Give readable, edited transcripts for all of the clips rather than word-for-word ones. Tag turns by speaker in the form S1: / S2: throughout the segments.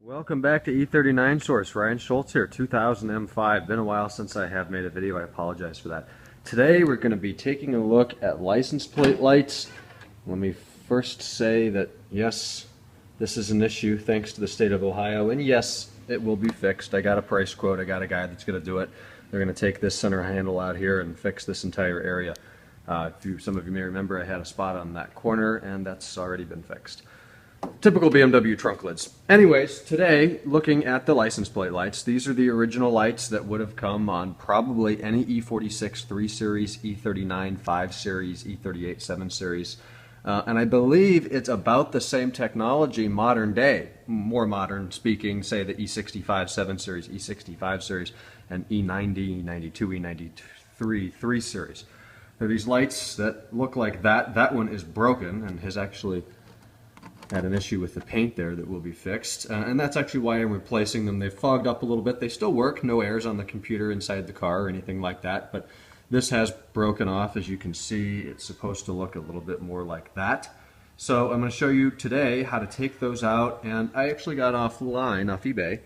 S1: Welcome back to E39 Source. Ryan Schultz here, 2000 M5. Been a while since I have made a video. I apologize for that. Today we're going to be taking a look at license plate lights. Let me first say that yes, this is an issue thanks to the state of Ohio, and yes, it will be fixed. I got a price quote. I got a guy that's going to do it. They're going to take this center handle out here and fix this entire area. Some of you may remember I had a spot on that corner, and that's already been fixed. Typical BMW trunk lids. Anyways, today, looking at the license plate lights, these are the original lights that would have come on probably any E46 3 Series, E39 5 Series, E38 7 Series. And I believe it's about the same technology modern day, more modern speaking, say the E65 7 Series, E65 Series, and E90, E92, E93 3 Series. They're these lights that look like that. That one is broken and has actually had an issue with the paint there that will be fixed, and that's actually why I'm replacing them. They've fogged up a little bit. They still work, no errors on the computer inside the car or anything like that, but this has broken off. As you can see, it's supposed to look a little bit more like that. So I'm going to show you today how to take those out, and I actually got offline, off eBay,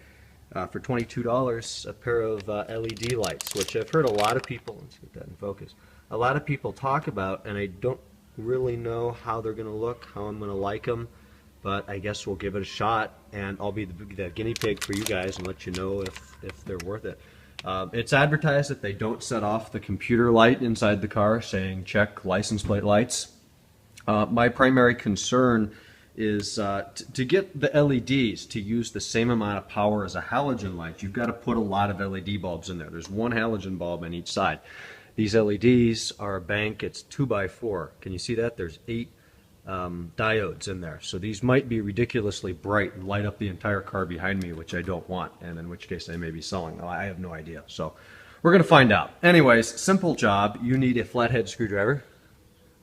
S1: for $22 a pair of LED lights, which I've heard a lot of people, let's get that in focus, a lot of people talk about, and I don't really know how they're going to look, how I'm going to like them. But I guess we'll give it a shot, and I'll be the guinea pig for you guys and let you know if they're worth it. It's advertised that they don't set off the computer light inside the car saying check license plate lights. My primary concern is to get the LEDs to use the same amount of power as a halogen light, you've got to put a lot of LED bulbs in there. There's one halogen bulb on each side. These LEDs are a bank, it's 2x4. Can you see that? There's 8 diodes in there, so these might be ridiculously bright and light up the entire car behind me, which I don't want, and in which case I may be selling. I have no idea, so we're gonna find out. Anyways, simple job. You need a flathead screwdriver.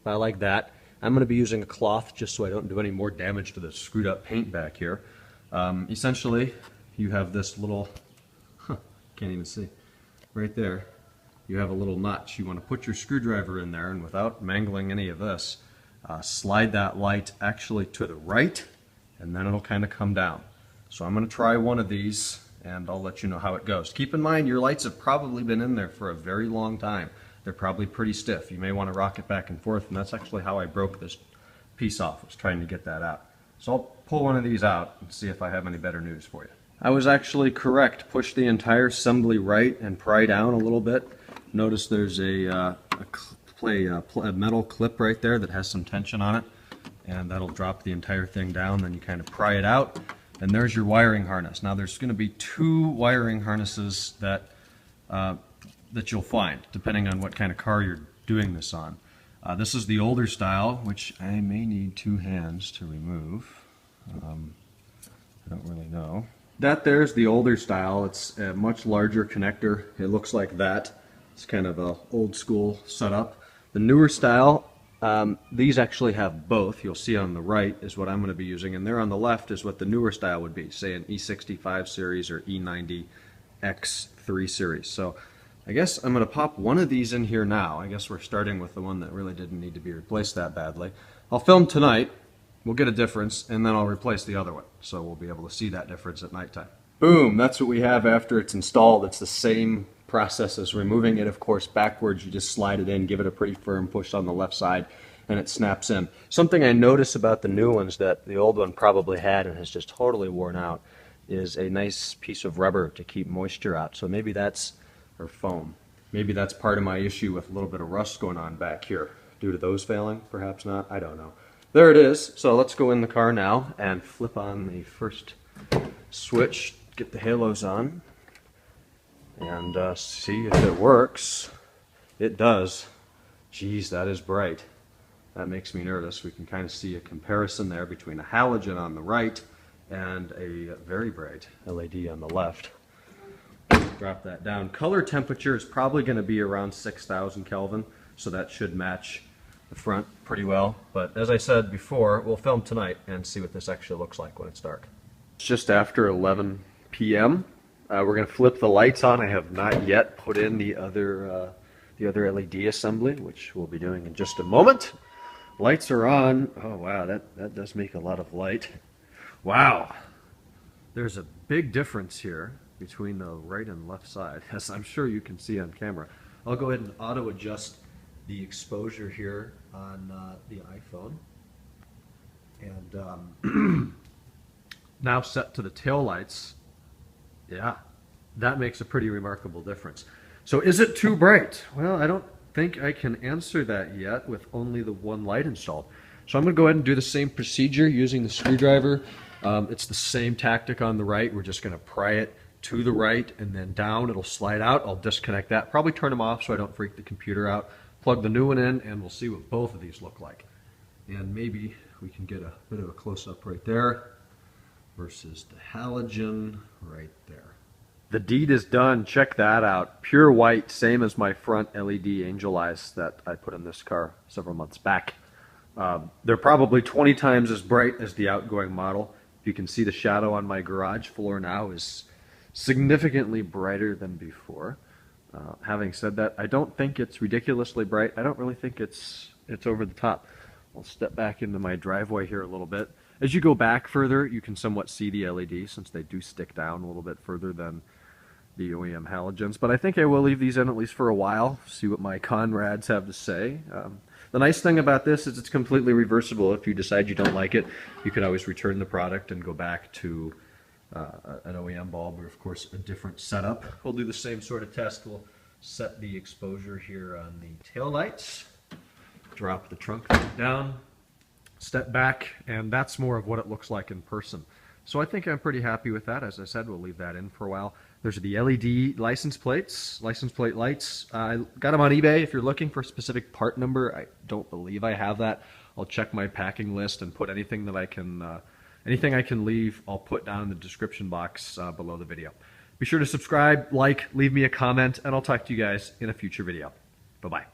S1: I like that. I'm gonna be using a cloth just so I don't do any more damage to the screwed up paint back here. Essentially, you have this little, can't even see, right there. You have a little notch. You want to put your screwdriver in there, and without mangling any of this, slide that light actually to the right, and then it'll kind of come down. So I'm going to try one of these, and I'll let you know how it goes. Keep in mind, your lights have probably been in there for a very long time. They're probably pretty stiff. You may want to rock it back and forth, and that's actually how I broke this piece off, was trying to get that out. So I'll pull one of these out and see if I have any better news for you. I was actually correct. Push the entire assembly right and pry down a little bit. Notice there's a metal clip right there that has some tension on it, and that'll drop the entire thing down. Then you kind of pry it out, and there's your wiring harness. Now there's going to be 2 wiring harnesses that you'll find depending on what kind of car you're doing this on. This is the older style, which I may need 2 hands to remove. I don't really know. That there's the older style. It's a much larger connector. It looks like that. It's kind of a old school setup. The newer style, these actually have both. You'll see on the right is what I'm going to be using, and there on the left is what the newer style would be, say an E65 series or E83 X3 series. So I guess I'm going to pop one of these in here now. I guess we're starting with the one that really didn't need to be replaced that badly. I'll film tonight, we'll get a difference, and then I'll replace the other one. So we'll be able to see that difference at nighttime. Boom, that's what we have after it's installed. It's the same process as removing it, of course, backwards. You just slide it in, give it a pretty firm push on the left side, and it snaps in. Something I notice about the new ones that the old one probably had and has just totally worn out is a nice piece of rubber to keep moisture out. So maybe that's, or foam, maybe that's part of my issue with a little bit of rust going on back here due to those failing. Perhaps not, I don't know. There it is. So let's go in the car now and flip on the first switch, get the halos on, and see if it works. It does. Geez, that is bright. That makes me nervous. We can kind of see a comparison there between a halogen on the right and a very bright LED on the left. Drop that down. Color temperature is probably going to be around 6,000 Kelvin, so that should match the front pretty well. But as I said before, we'll film tonight and see what this actually looks like when it's dark. It's just after 11 p.m. We're going to flip the lights on. I have not yet put in the other LED assembly, which we'll be doing in just a moment. Lights are on. Oh wow, that does make a lot of light. Wow, There's a big difference here between the right and left side, as I'm sure you can see on camera. I'll go ahead and auto adjust the exposure here on the iPhone. And now set to the tail lights. Yeah, that makes a pretty remarkable difference. So is it too bright? Well, I don't think I can answer that yet with only the one light installed. So I'm going to go ahead and do the same procedure using the screwdriver. It's the same tactic on the right. We're just going to pry it to the right and then down. It'll slide out. I'll disconnect that. Probably turn them off so I don't freak the computer out. Plug the new one in and we'll see what both of these look like. And maybe we can get a bit of a close-up right there versus the halogen right there. The deed is done. Check that out. Pure white, same as my front LED angel eyes that I put in this car several months back. They're probably 20 times as bright as the outgoing model. You can see the shadow on my garage floor now is significantly brighter than before. Having said that, I don't think it's ridiculously bright. I don't really think it's over the top. I'll step back into my driveway here a little bit. As you go back further, you can somewhat see the LED since they do stick down a little bit further than the OEM halogens. But I think I will leave these in at least for a while, see what my comrades have to say. The nice thing about this is it's completely reversible. If you decide you don't like it, you can always return the product and go back to an OEM bulb or, of course, a different setup. We'll do the same sort of test. We'll set the exposure here on the tail lights, drop the trunk down, step back, and that's more of what it looks like in person. So I think I'm pretty happy with that. As I said, we'll leave that in for a while. There's the LED license plates, license plate lights. I got them on eBay. If you're looking for a specific part number, I don't believe I have that. I'll check my packing list and put anything that I can, anything I can leave, I'll put down in the description box below the video. Be sure to subscribe, like, leave me a comment, and I'll talk to you guys in a future video. Bye-bye.